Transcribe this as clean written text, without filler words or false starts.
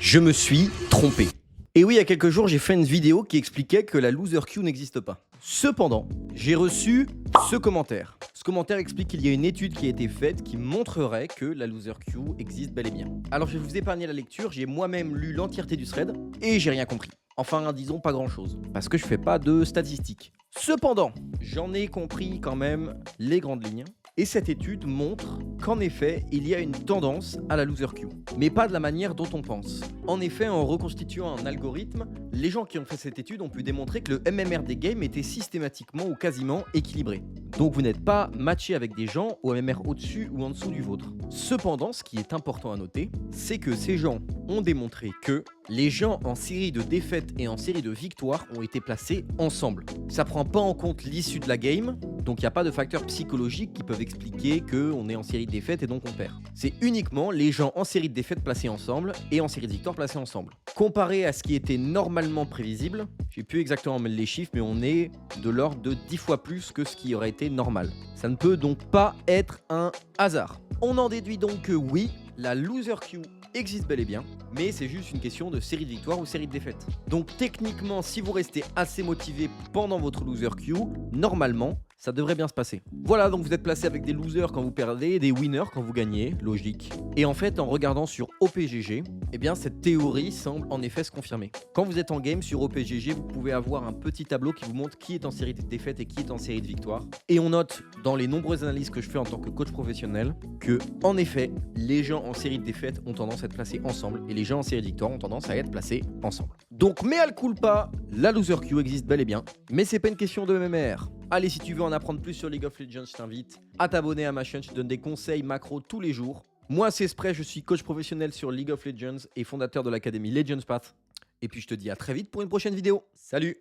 Je me suis trompé. Et oui, il y a quelques jours, j'ai fait une vidéo qui expliquait que la loser queue n'existe pas. Cependant, j'ai reçu ce commentaire. Ce commentaire explique qu'il y a une étude qui a été faite qui montrerait que la loser queue existe bel et bien. Alors je vais vous épargner la lecture, j'ai moi-même lu l'entièreté du thread et j'ai rien compris. Enfin, disons pas grand-chose, parce que je fais pas de statistiques. Cependant, j'en ai compris quand même les grandes lignes. Et cette étude montre qu'en effet, il y a une tendance à la loser queue, mais pas de la manière dont on pense. En effet, en reconstituant un algorithme, les gens qui ont fait cette étude ont pu démontrer que le MMR des games était systématiquement ou quasiment équilibré. Donc vous n'êtes pas matché avec des gens au MMR au-dessus ou en dessous du vôtre. Cependant, ce qui est important à noter, c'est que ces gens ont démontré que les gens en série de défaites et en série de victoires ont été placés ensemble. Ça prend pas en compte l'issue de la game, donc il n'y a pas de facteurs psychologiques qui peuvent expliquer qu'on est en série de défaites et donc on perd. C'est uniquement les gens en série de défaites placés ensemble et en série de victoires placés ensemble. Comparé à ce qui était normalement prévisible, je ne sais plus exactement les chiffres, mais on est de l'ordre de 10 fois plus que ce qui aurait été normal. Ça ne peut donc pas être un hasard. On en déduit donc que oui, la loser queue existe bel et bien, mais c'est juste une question de série de victoires ou série de défaites. Donc techniquement, si vous restez assez motivé pendant votre loser queue, normalement, ça devrait bien se passer. Voilà, donc vous êtes placé avec des losers quand vous perdez, des winners quand vous gagnez, logique. Et en fait, en regardant sur OPGG, eh bien cette théorie semble en effet se confirmer. Quand vous êtes en game sur OPGG, vous pouvez avoir un petit tableau qui vous montre qui est en série de défaites et qui est en série de victoires. Et on note dans les nombreuses analyses que je fais en tant que coach professionnel que, en effet, les gens en série de défaites ont tendance à être placés ensemble et les gens en série de victoires ont tendance à être placés ensemble. Donc, mea culpa, la loser queue existe bel et bien, mais c'est pas une question de MMR. Allez, si tu veux en apprendre plus sur League of Legends, je t'invite à t'abonner à ma chaîne, je te donne des conseils macro tous les jours. Moi, c'est Spray, je suis coach professionnel sur League of Legends et fondateur de l'académie Legends Path. Et puis, je te dis à très vite pour une prochaine vidéo. Salut!